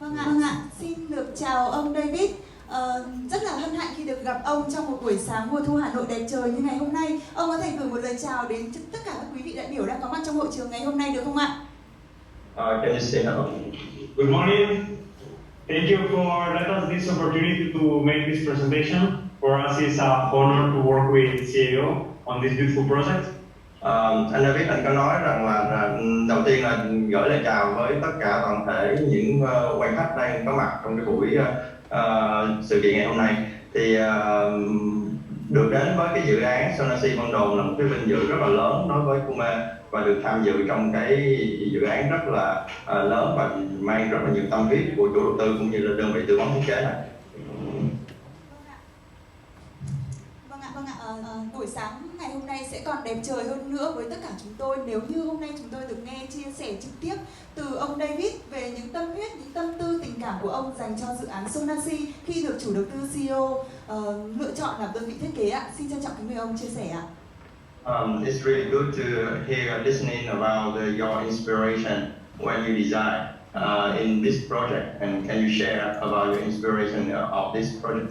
Vâng ạ. Xin được chào ông David. Rất là hân hạnh khi được gặp ông trong một buổi sáng mùa thu Hà Nội đẹp trời như ngày hôm nay. Ông có thể gửi một lời chào đến tất cả các quý vị đại biểu đang có mặt trong hội trường ngày hôm nay được không ạ? Can you say hello? Good morning. Thank you for letting us this opportunity to make this presentation. For us, it's an honor to work with CEO on this beautiful project. Anh David anh có nói rằng là đầu tiên là gửi lời chào với tất cả toàn thể những quan khách đang có mặt trong cái buổi sự kiện ngày hôm nay. Thì được đến với cái dự án Sonasea Vân Đồn là một cái vinh dự rất là lớn đối với Kume, và được tham dự trong cái dự án rất là lớn và mang rất là nhiều tâm huyết của chủ đầu tư cũng như là đơn vị tư vấn thiết kế này. Vâng ạ. Buổi sáng ngày hôm nay sẽ còn đẹp trời hơn nữa với tất cả chúng tôi nếu như hôm nay chúng tôi được nghe chia sẻ trực tiếp từ ông David về những tâm huyết, những tâm tư tình cảm của ông dành cho dự án Sonasea khi được chủ đầu tư CEO lựa chọn làm đơn vị thiết kế ạ. Xin trân trọng kính mời ông chia sẻ ạ. It's really good to hear listening about your inspiration when you design in this project, and can you share about your inspiration of this project?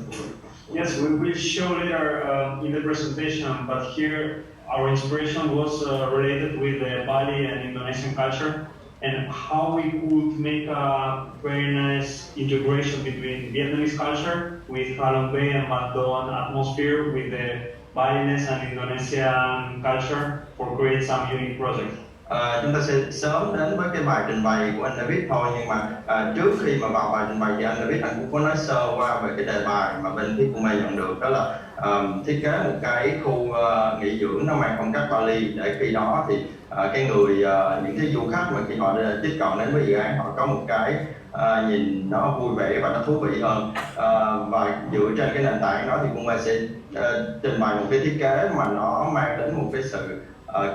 Yes, we will show later in the presentation, but here our inspiration was related with the Bali and Indonesian culture and how we could make a very nice integration between Vietnamese culture with Halong Bay and Vân Đồn atmosphere with the Balinese and Indonesian culture for create some unique project. Chúng ta sẽ sớm đến với cái bài trình bày của anh David thôi, nhưng mà trước khi mà vào bài trình bày thì anh David anh cũng có nói sơ qua về cái đề bài mà bên phía Kume nhận được, đó là thiết kế một cái khu nghỉ dưỡng nó mang phong cách Bali, để khi đó thì những cái du khách mà khi họ tiếp cận đến với dự án họ có một cái nhìn nó vui vẻ và nó thú vị hơn, và dựa trên cái nền tảng đó thì Kume sẽ trình bày một cái thiết kế mà nó mang đến một cái sự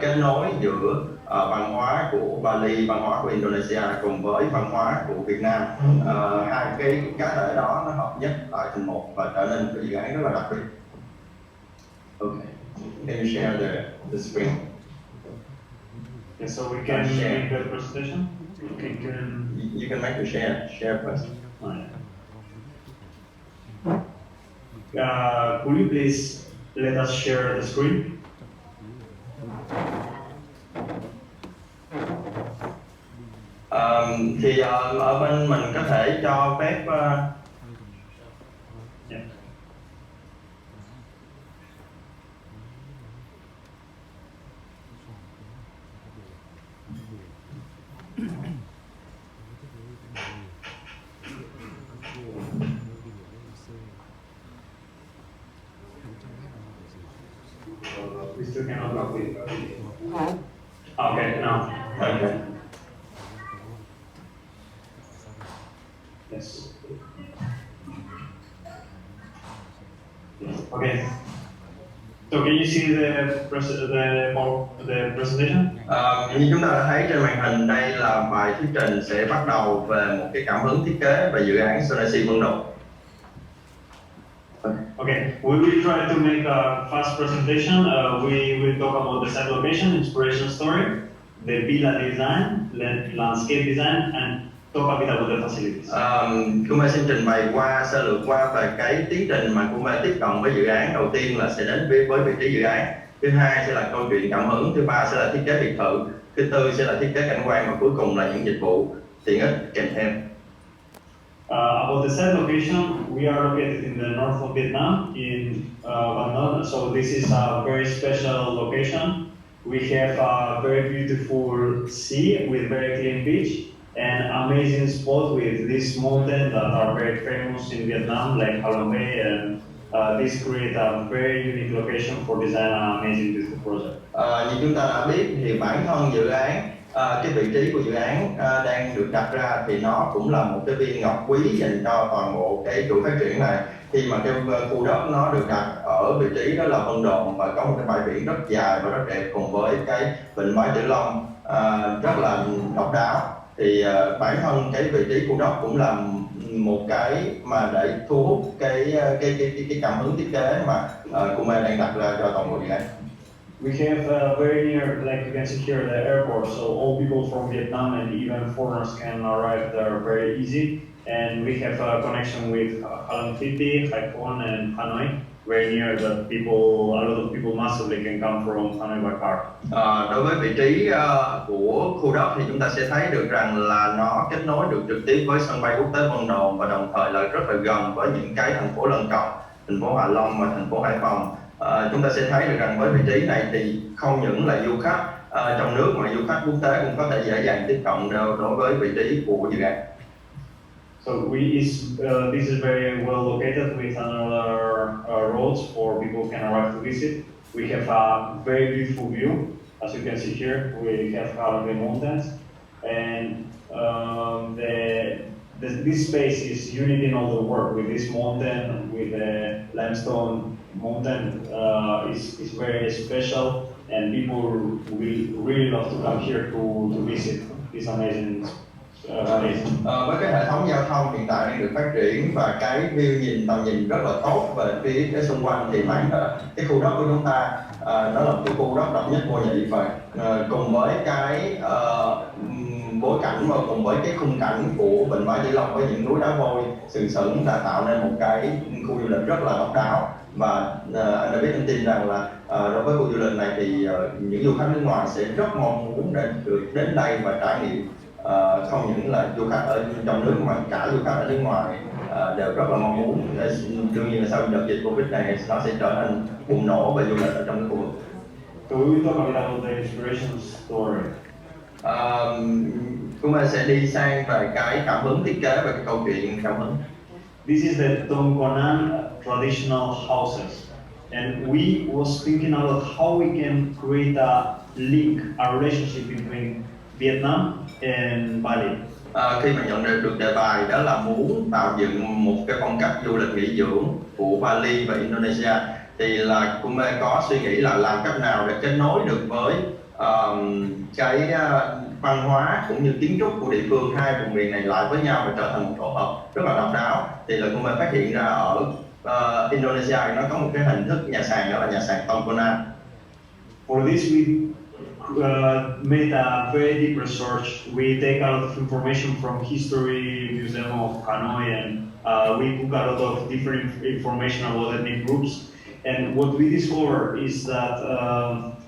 kết nối giữa văn hóa của Bali, văn hóa của Indonesia cùng với văn hóa của Việt Nam. Hai cái cá thể đó nó hợp nhất lại thành một và trở nên một cái dự án rất là đặc biệt. Okay, can you share the screen? Yeah, so we can make the presentation. You can make the share first. Could you please let us share the screen? Thì ở bên mình có thể cho phép We still cannot log in. Okay, now. Okay. Yes. Okay. So can you see the presentation? Như chúng ta đã thấy trên màn hình, đây là bài thuyết trình sẽ bắt đầu về một cái cảm hứng thiết kế về dự án Sonasea Vân Đồn. Okay, we will try to make a fast presentation. We will talk about the site location, inspiration story, the villa design, landscape design, and talk a bit about the facilities. Kume xin trình bày sơ lược qua về cái tiến trình mà Kume tiếp cận với dự án. Đầu tiên là sẽ đến với vị trí dự án. Thứ hai sẽ là câu chuyện cảm hứng. Thứ ba sẽ là thiết kế biệt thự. Thứ tư sẽ là thiết kế cảnh quan, và cuối cùng là những dịch vụ tiện ích kèm theo. About the site location, we are located in the north of Vietnam, in Vân Đồn. So this is a very special location. We have a very beautiful sea with very clean beach and amazing spot with these mountains that are very famous in Vietnam, like Halong Bay, and this create a very unique location for design an amazing beautiful project. Như chúng ta đã biết thì bản thân dự án, cái vị trí của dự án đang được đặt ra thì nó cũng là một cái viên ngọc quý dành cho toàn bộ cái chuỗi phát triển này, khi mà cái khu đất nó được đặt ở vị trí đó là Vân Đồn và có một cái bãi biển rất dài và rất đẹp, cùng với cái vịnh Bái Tử Long rất là độc đáo. Thì bản thân cái vị trí khu đất cũng là một cái mà để thu hút cái cảm hứng thiết kế mà Kume đang đặt ra cho toàn bộ dự án. We have very near, like you can see here, the airport, so all people from Vietnam and even foreigners can arrive there very easy. And we have a connection with Halong City, Haiphong, and Hanoi, very near that a lot of people massively can come from Hanoi by car. Đối với vị trí của khu đất thì chúng ta sẽ thấy được rằng là nó kết nối được trực tiếp với sân bay quốc tế Vân Đồn và đồng thời là rất là gần với những cái thành phố lân cận, thành phố Hạ Long và thành phố Hải Phòng. Chúng ta sẽ thấy được rằng với vị trí này thì không những là du khách trong nước mà du khách quốc tế cũng có thể dễ dàng tiếp cận đối với vị trí của dự án. So this is very well located with another roads for people can arrive to visit. We have a very beautiful view, as you can see here. We have the mountains, and this space is unique in all the world. With this mountain, with the limestone mountain, is very special, and people will really love to come here to visit this amazing place. Với cái hệ thống giao thông hiện tại đang được phát triển và cái view tầm nhìn rất là tốt về phía cái xung quanh thì cái khu đất của chúng ta nó là một cái khu đất độc nhất vô nhị và cùng với cái bối cảnh và cùng với cái khung cảnh của Vịnh Bái Tử Long với những núi đá vôi sừng sững đã tạo nên một cái khu du lịch rất là độc đáo. Và anh đã biết anh tin rằng là đối với khu du lịch này thì những du khách nước ngoài sẽ rất mong muốn đến đây và trải nghiệm. Không những là du khách ở trong nước mà cả du khách ở nước ngoài đều rất là mong muốn. Đương nhiên là sau đợt dịch Covid này nó sẽ trở nên bùng nổ về du lịch ở trong cái khu vực. So we will talk about the inspiration story. Kume sẽ đi sang về cái cảm hứng thiết kế và cái câu chuyện cảm hứng. This is the Tongkonan traditional houses, and we was thinking about how we can create a link, a relationship between Vietnam and Bali. Khi mà nhận được đề bài đó là muốn tạo dựng một cái phong cách du lịch nghỉ dưỡng của Bali và Indonesia thì là Kume có suy nghĩ là làm cách nào để kết nối được với cái văn hóa cũng như kiến trúc của địa phương hai vùng miền này lại với nhau và trở thành một tổ hợp rất là độc đáo. Thì là Kume phát hiện ra ở Indonesia nó có một cái hình thức nhà sàn đó là nhà sàn Tongkonan. For this we made a very deep research. We take a lot of information from History Museum of Hanoi, and we took a lot of different information about ethnic groups. And what we discovered is that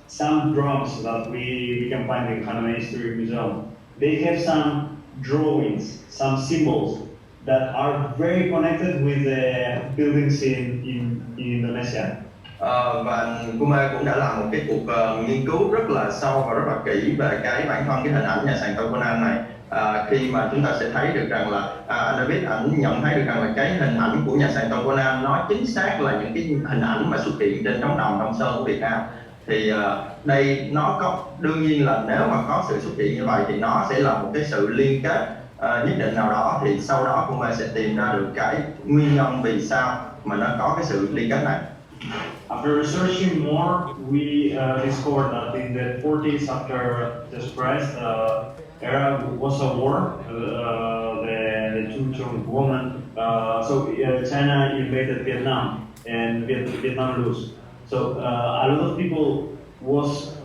some drums that we can find in Hanoi History Museum, they have some drawings, some symbols that are very connected with the buildings in Indonesia. Và Kume cũng đã làm một cái cuộc nghiên cứu rất là sâu và rất là kỹ về cái bản thân cái hình ảnh nhà sàn Tongkonan này. Khi mà chúng ta sẽ thấy được rằng là anh David ảnh nhận thấy được rằng là cái hình ảnh của nhà sàn Tongkonan nó chính xác là những cái hình ảnh mà xuất hiện trên trống đồng Đông Sơn của Việt Nam. Thì đây nó có đương nhiên là nếu mà có sự xuất hiện như vậy thì nó sẽ là một cái sự liên kết nhất định nào đó, thì sau đó Kume sẽ tìm ra được cái nguyên nhân vì sao mà nó có cái sự liên kết này. After researching more, we discovered that in the 40s, after the Spress era, was a war. The two women. China invaded Vietnam, and Vietnam lost. So a lot of people was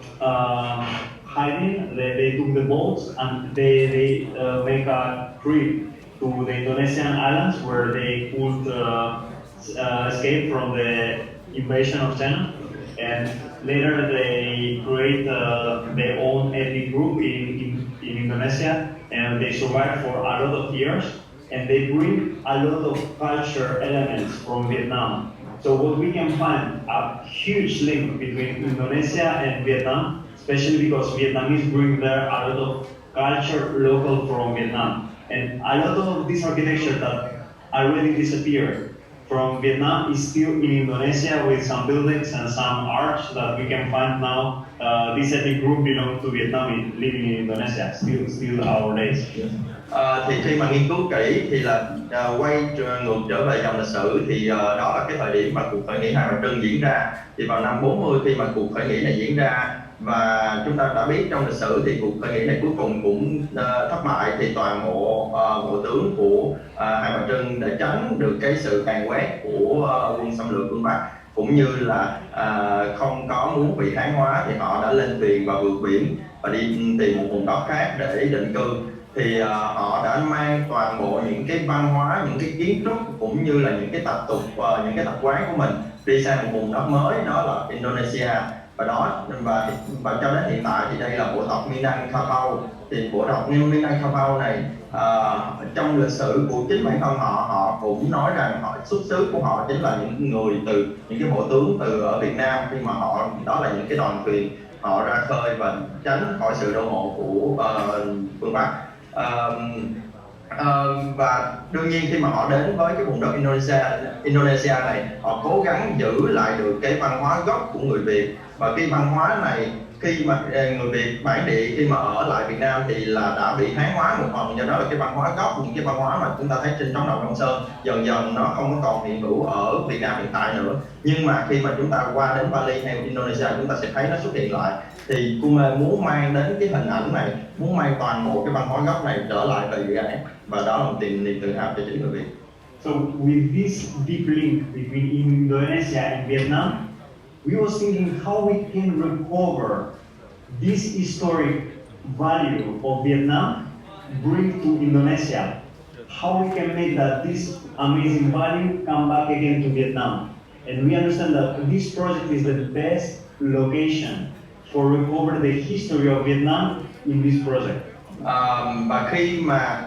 hiding. They took the boats and they make a trip to the Indonesian islands where they could escape from the invasion of China, and later they create their own ethnic group in Indonesia, and they survive for a lot of years, and they bring a lot of culture elements from Vietnam. So what we can find a huge link between Indonesia and Vietnam, especially because Vietnamese bring there a lot of culture local from Vietnam, and a lot of this architecture that already disappeared from Vietnam is still in Indonesia with some buildings and some arts that we can find now. This ethnic group belong to Vietnam living in Indonesia, still our days. Thì khi mà nghiên cứu kỹ thì là quay ngược trở về dòng lịch sử thì đó là cái thời điểm mà cuộc khởi nghĩa Hai Bà Trưng diễn ra. Thì vào năm 40 khi mà cuộc khởi nghĩa này diễn ra, và chúng ta đã biết trong lịch sử thì cuộc khởi nghĩa này cuối cùng cũng thất bại, thì toàn bộ bộ tướng của Hai Bà Trưng để tránh được cái sự càn quét của quân xâm lược phương Bắc cũng như là không có muốn bị Hán hóa, thì họ đã lên thuyền và vượt biển và đi tìm một vùng đất khác để định cư. Thì họ đã mang toàn bộ những cái văn hóa, những cái kiến trúc cũng như là những cái tập tục, những cái tập quán của mình đi sang một vùng đất mới, đó là Indonesia. Và cho đến hiện tại thì đây là bộ tộc Minangkabau. Thì bộ tộc Minangkabau này trong lịch sử của chính bản thân họ cũng nói rằng xuất xứ của họ chính là những người từ những cái bộ tướng từ ở Việt Nam, khi mà đó là những cái đoàn thuyền họ ra khơi và tránh khỏi sự đô hộ của phương Bắc. Và đương nhiên khi mà họ đến với cái vùng đất Indonesia này, họ cố gắng giữ lại được cái văn hóa gốc của người Việt. Và cái văn hóa này, khi mà người Việt bản địa khi mà ở lại Việt Nam thì là đã bị Hán hóa một phần, do đó là cái văn hóa gốc, những cái văn hóa mà chúng ta thấy trên trống đồng Đông Sơn dần dần nó không có còn hiện hữu ở Việt Nam hiện tại nữa. Nhưng mà khi mà chúng ta qua đến Bali hay Indonesia, chúng ta sẽ thấy nó xuất hiện lại. Thì Kume muốn mang đến cái hình ảnh này, muốn mang toàn bộ cái văn hóa gốc này trở lại về dự án, và đó là một niềm tự hào cho chính người Việt. So with this deep link between Indonesia and Vietnam, we were thinking how we can recover this historic value of Vietnam, bring to Indonesia. How we can make that this amazing value come back again to Vietnam. And we understand that this project is the best location for recover the history of Vietnam in this project. Và khi mà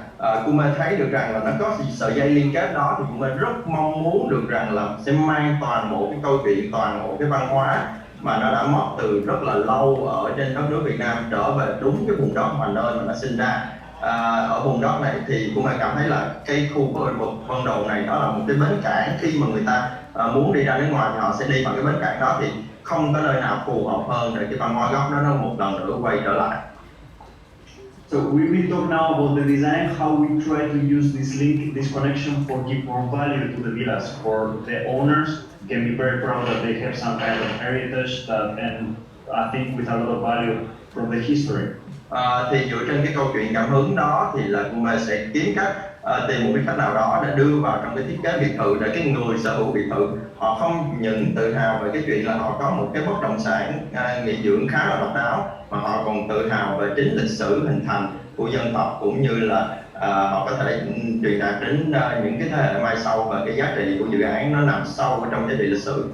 Kume thấy được rằng là nó có sợi dây liên kết đó, thì Kume rất mong muốn được rằng là sẽ mang toàn bộ cái câu chuyện, toàn bộ cái văn hóa mà nó đã mất từ rất là lâu ở trên đất nước Việt Nam trở về đúng cái vùng đất mà nơi mà nó sinh ra. Ở vùng đất này thì Kume cảm thấy là cái khu vực Vân Đồn này đó là một cái bến cảng. Khi mà người ta muốn đi ra nước ngoài thì họ sẽ đi bằng cái bến cảng đó, thì không có nơi nào phù hợp hơn để cái văn hóa gốc đó nó một lần nữa quay trở lại. So we will talk now about the design, how we try to use this link, this connection for give more value to the villas. For the owners, can be very proud that they have some kind of heritage that, and I think with a lot of value from the history. Thì dựa trên cái câu chuyện cảm hứng đó thì là Kume sẽ kiếm cách tìm một cái cách nào đó để đưa vào trong cái thiết kế biệt thự, để cái người sở hữu biệt thự họ không những tự hào về cái chuyện là họ có một cái bất động sản nghỉ dưỡng khá là độc đáo, mà họ còn tự hào về chính lịch sử hình thành của dân tộc, cũng như là họ có thể truyền đạt đến những cái thế hệ mai sau về cái giá trị của dự án nó nằm sâu ở trong giá trị lịch sử.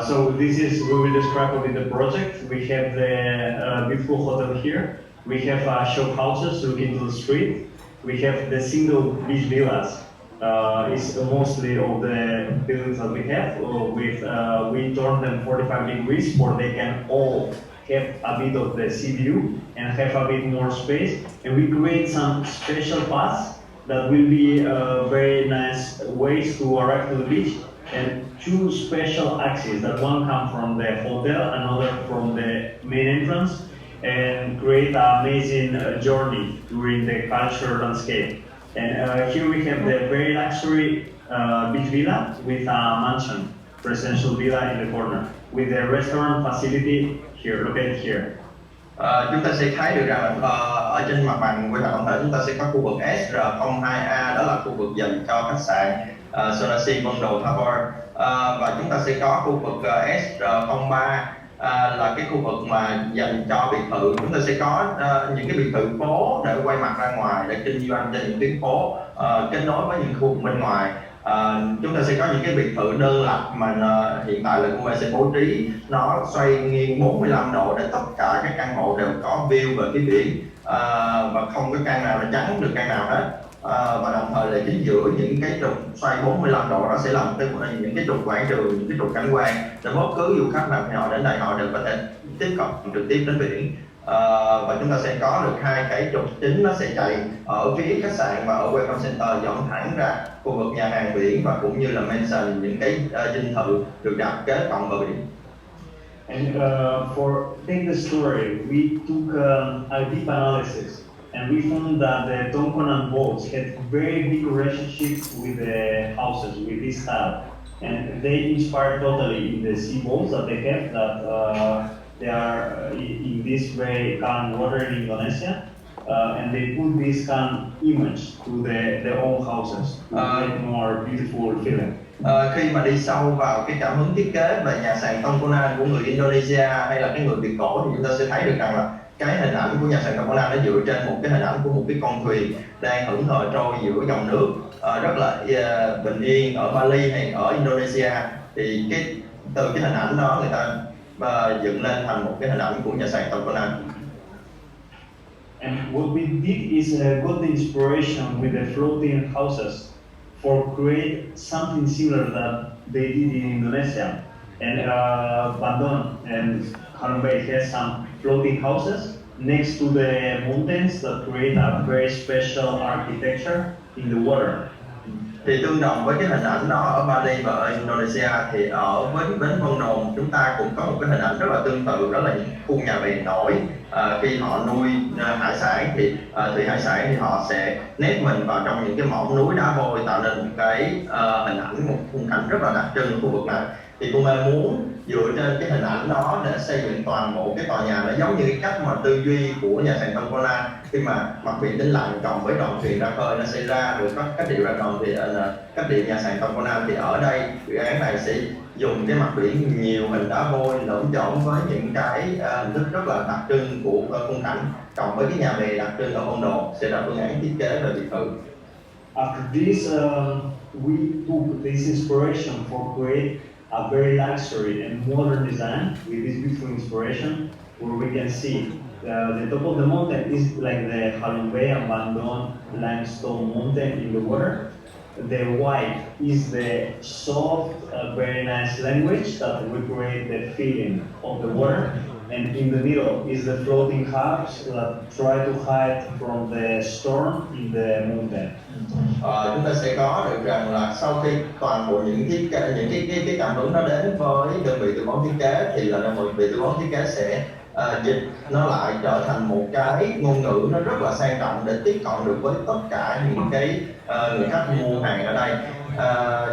So this is we will describe a bit the project. We have the beautiful hotel here. We have show houses looking to the street. We have the single beach villas. It's mostly of the buildings that we have. We turn them 45 degrees, for they can all have a bit of the sea view and have a bit more space. And we create some special paths that will be very nice ways to arrive to the beach. And two special axes, that one come from the hotel, another from the main entrance, and create an amazing journey during the cultural landscape. And here we have the very luxury beach villa with a mansion, residential villa in the corner, with the restaurant facility here, located here. Chúng ta sẽ thấy được rằng ở trên mặt bằng quy hoạch tổng thể chúng ta sẽ có khu vực SR02A, đó là khu vực dành cho khách sạn Sonasea Vân Đồn Harbour, và chúng ta sẽ có khu vực SR03 là cái khu vực mà dành cho biệt thự. Chúng ta sẽ có những cái biệt thự phố để quay mặt ra ngoài, để kinh doanh trên những tuyến phố kết nối với những khu vực bên ngoài. Chúng ta sẽ có những cái biệt thự đơn lập mà hiện tại là Kume sẽ bố trí nó xoay nghiêng 45 độ để tất cả các căn hộ đều có view về phía biển, và không có căn nào là chắn được căn nào hết. Và đồng thời là chính giữa những cái trục xoay 45 độ đó sẽ là những cái trục quảng trường, những cái trục cảnh quan, để bất cứ du khách nào khi họ đến đây họ đều có thể tiếp cận trực tiếp đến biển. Và chúng ta sẽ có được hai cái trục chính, nó sẽ chạy ở phía khách sạn và ở Welcome Center dẫn thẳng ra khu vực nhà hàng biển, và cũng như là mansion, những cái dinh thự được đặt kế cận bờ biển. And for take the story, we took a deep analysis. And we found that the Tonkonan boats had very big relationship with the houses, with this style. And they inspired totally in the sea boats that they have, that they are in this very calm water in Indonesia. and they put this kind of image to their own houses to make more beautiful feeling. Khi mà đi sâu vào cái cảm hứng thiết kế về nhà sàn Tongkonan của người Indonesia hay là cái người Việt cổ, thì chúng ta sẽ thấy được rằng là cái hình ảnh của nhà sàn Tongkonan nó dựa trên một cái hình ảnh của một cái con thuyền đang thẫn thờ trôi giữa dòng nước rất là bình yên ở Bali hay ở Indonesia. Thì từ cái hình ảnh đó người ta dựng lên thành một cái hình ảnh của nhà sàn Tongkonan. And what we did is got the inspiration with the floating houses for create something similar that they did in Indonesia. And Vân Đồn and Kume has some floating houses next to the mountains that create a very special architecture in the water. Thì tương đồng với cái hình ảnh đó ở Bali và ở Indonesia, thì ở bến Vân Đồn chúng ta cũng có một cái hình ảnh rất là tương tự, đó là những khu nhà bè nổi. Khi họ nuôi hải sản thì thủy hải sản thì họ sẽ nép mình vào trong những cái mỏm núi đá vôi, tạo nên một cái hình ảnh, một khung cảnh rất là đặc trưng của khu vực này. Thì Kume muốn dựa trên cái hình ảnh đó để xây dựng toàn bộ cái tòa nhà nó giống như cái cách mà tư duy của nhà sàn Tongkonan. Khi mà mặt biển tĩnh lặng cộng với đoàn thuyền ra khơi nó sẽ ra được các cách điệu ra đồng, thì cách điệu nhà sàn Tongkonan thì ở đây dự án này sẽ dùng cái mặt biển nhiều hình đá vôi lởm chởm với những cái hình thức rất là đặc trưng của khung cảnh, cộng với cái nhà bè đặc trưng ở Vân Đồn sẽ là phương án thiết kế về biệt thự. After this, we took this inspiration for create a very luxury and modern design with this beautiful inspiration, where we can see the top of the mountain is like the Halumbe and Vân Đồn limestone mountain in the water. The white is the soft, very nice language that will create the feeling of the water. And in the middle is the floating hubs that try to hide from the storm in the mountain. Chúng ta sẽ có được rằng là sau khi toàn bộ những thiết kế, những cái cảm hứng nó đến với đơn vị tư vấn thiết kế, thì là đơn vị tư vấn thiết kế sẽ dịch nó lại trở thành một cái ngôn ngữ nó rất là sang trọng để tiếp cận được với tất cả những cái người khách mua hàng ở đây.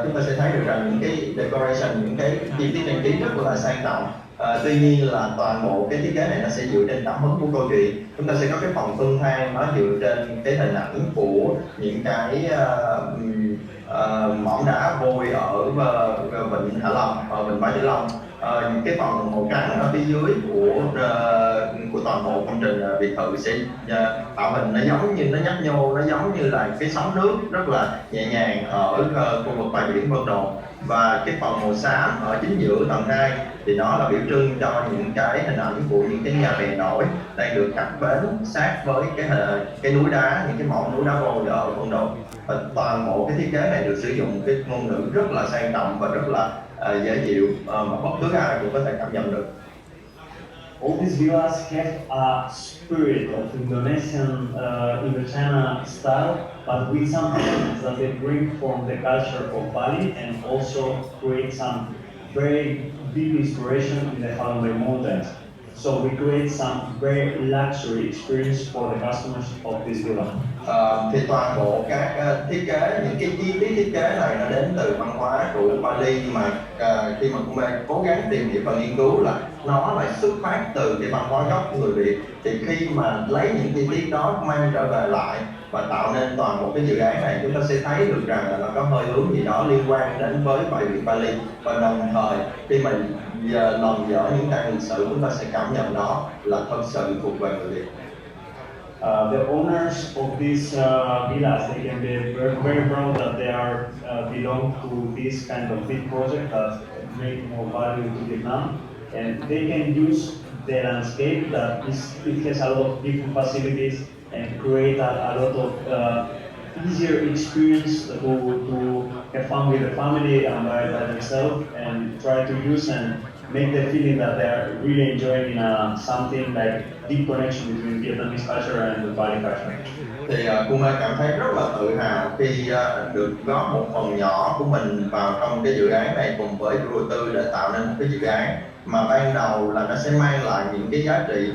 Chúng ta sẽ thấy được rằng những cái decoration, những cái chi tiết trang trí rất là sang trọng. Tuy nhiên là toàn bộ cái thiết kế này nó sẽ dựa trên cảm hứng của câu chuyện. Chúng ta sẽ có cái phòng tân thang nó dựa trên cái hình ảnh của những cái mỏm đá vôi ở vịnh Hạ Long, ở vịnh Bái Tử Long. Cái phần màu trắng ở phía dưới của toàn bộ công trình biệt thự sẽ tạo hình nó giống như, nó nhấp nhô, nó giống như là cái sóng nước rất là nhẹ nhàng ở khu vực bãi biển Vân Đồn. Và cái phần màu xám ở chính giữa tầng 2 thì nó là biểu trưng cho những cái hình ảnh của những cái nhà bè nổi đang được cập bến sát với cái núi đá, những cái mỏm núi đá vôi ở Vân Đồn. Và toàn bộ cái thiết kế này được sử dụng cái ngôn ngữ rất là sang trọng và rất là dễ chịu mà bất cứ ai cũng có thể cảm nhận được. All these villas have a spirit of Indonesian Indochina style, but with some elements that they bring from the culture of Bali and also create some very deep inspiration in the Halumbe Mountains. So we create some very luxury experience for the customers of this villa. Thì toàn bộ các thiết kế, những cái chi tiết thiết kế này nó đến từ văn hóa của Bali, mà khi mà Kume cố gắng tìm hiểu và nghiên cứu là nó lại xuất phát từ cái văn hóa gốc của người Việt. Thì khi mà lấy những chi tiết đó mang trở về lại và tạo nên toàn bộ cái dự án này, chúng ta sẽ thấy được rằng là nó có hơi hướng gì đó liên quan đến với bãi biển Bali. Và đồng thời khi mà lần dở những trang lịch sử, chúng ta sẽ cảm nhận đó là thật sự thuộc về người Việt. The owners of these villas, they can be very, very proud that they are belong to this kind of big project that bring more value to Vietnam, and they can use the landscape that it has a lot of different facilities and create a lot of easier experience to have fun with the family and by themselves, and try to use and make the feeling that they are really enjoying something like deep connection between Vietnamese culture and the Bali culture. Thì Kume cảm thấy rất là tự hào khi được góp một phần nhỏ của mình vào trong cái dự án này cùng với chủ đầu tư để tạo nên một cái dự án mà ban đầu là nó sẽ mang lại những cái giá trị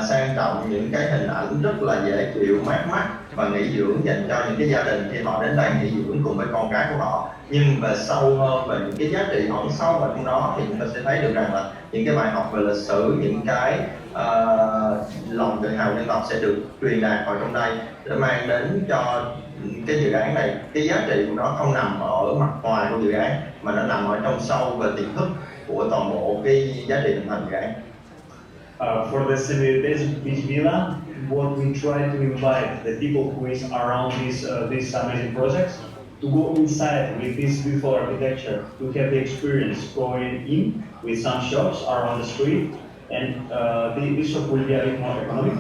sang trọng, những cái hình ảnh rất là dễ chịu, mát mắt và nghỉ dưỡng dành cho những cái gia đình khi họ đến đây nghỉ dưỡng cùng với con cái của họ. Nhưng về sâu hơn về những cái giá trị ẩn sâu vào trong đó thì chúng ta sẽ thấy được rằng là những cái bài học về lịch sử, những cái lòng tự hào dân tộc sẽ được truyền đạt vào trong đây để mang đến cho cái dự án này. Cái giá trị của nó không nằm ở mặt ngoài của dự án mà nó nằm ở trong sâu về tiềm thức của toàn bộ cái giá trị hình thành dự án. For the semi-desert beach villa, what we try to invite the people who is around these amazing projects to go inside with this beautiful architecture, to have the experience going in with some shops around the street, and this shop will be a bit more economic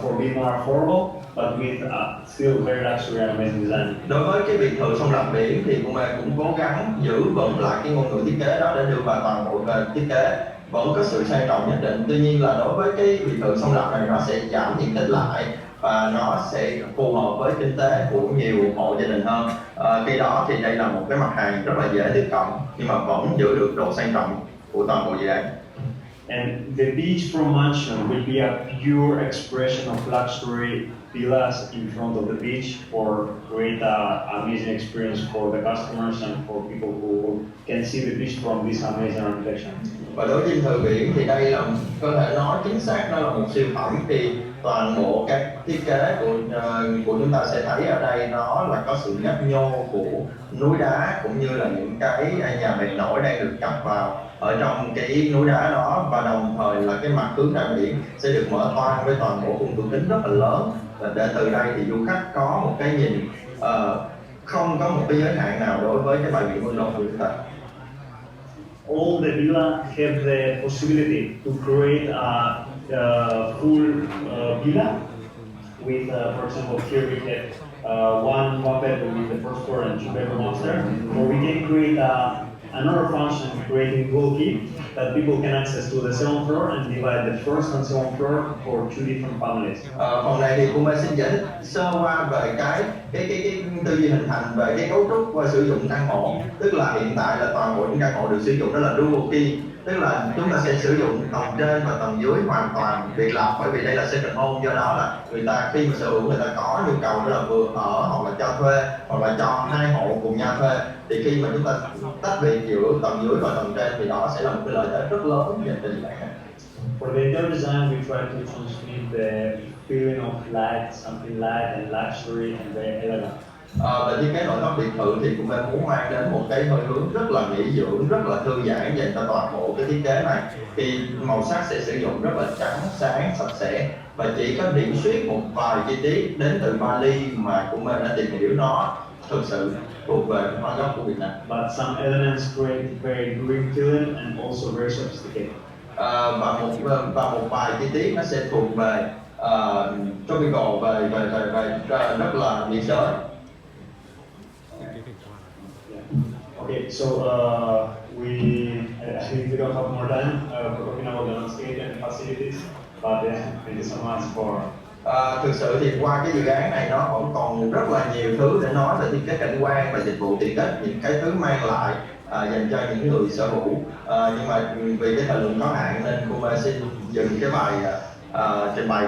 for being more affordable, but with still very luxury and amazing design. Đối với cái biệt thự sông Lạch Biển thì Kume cũng cố gắng giữ vững lại cái ngôn ngữ thiết kế đó để đưa vào toàn bộ về thiết kế, vẫn có sự sang trọng nhất định. Tuy nhiên là đối với cái biệt thự sông Lạch này nó sẽ giảm diện tích lại và nó sẽ phù hợp với kinh tế của nhiều hộ gia đình hơn. Khi đó thì đây là một cái mặt hàng rất là dễ tiếp cận nhưng mà vẫn giữ được độ sang trọng của toàn bộ dự án. And the beachfront mansion will be a pure expression of luxury villas in front of the beach for create an amazing experience for the customers and for people who can see the beach from this amazing architecture. Và đối với dinh thự biển thì đây là có thể nói chính xác nó là một siêu phẩm, thì toàn bộ các thiết kế của chúng ta sẽ thấy ở đây nó là có sự nhấp nhô của núi đá cũng như là những cái nhà bè nổi đang được cặp vào ở trong cái núi đá đó, và đồng thời là cái mặt hướng ra biển sẽ được mở toang với toàn bộ khung tường kính rất là lớn, và để từ đây thì du khách có một cái nhìn không có một cái giới hạn nào đối với cái bãi biển Vân Đồn của chúng ta. All the villa have the possibility to create a full villa with, for example, here we have one bedroom in the first floor and two bedroom upstairs, or we can create another function creating dual key that people can access to the second floor and divide the first and second floor for two different families. Phần này thì Kume xin giải thích sơ qua về cái tư duy hình thành về cái cấu trúc và sử dụng căn hộ. Tức là hiện tại là toàn bộ những căn hộ được sử dụng đó là dual key, tức là chúng ta sẽ sử dụng tầng trên và tầng dưới hoàn toàn biệt lập, bởi vì đây là second home, do đó là người ta khi mà sở hữu người ta có nhu cầu đó là vừa ở hoặc là cho thuê hoặc là cho hai hộ cùng nhau thuê, thì khi mà chúng ta tách biệt giữa tầng dưới và tầng trên thì đó sẽ là một cái lợi thế rất lớn dành cho dự án này. For the interior design, we try to transmit the feeling of light, something light and luxury and very elegant. Về thiết kế nội thất biệt thự thì cũng muốn mang đến một cái hơi hướng rất là nghỉ dưỡng, rất là thư giãn dành cho toàn bộ cái thiết kế này. Thì màu sắc sẽ sử dụng rất là trắng, sáng, sạch sẽ, và chỉ có điểm xuyết một vài chi tiết đến từ Bali mà cũng đã tìm hiểu nó thực sự thuộc về hoa gốc của Việt Nam. But some elements create very green feeling and also very sophisticated. Và một vài chi tiết nó sẽ thuộc về tropical, về rất là nhiệt đới. Okay, so I think we don't have more time for talking about the landscape and facilities, but thank you so much for. Thực sự thì qua cái dự án này nó vẫn còn rất là nhiều thứ để nói về thiết kế cảnh quan và dịch vụ tiện ích, những cái thứ mang lại dành cho những người sở hữu. Nhưng mà vì cái thời lượng có hạn nên Kume xin dừng cái bài trình bày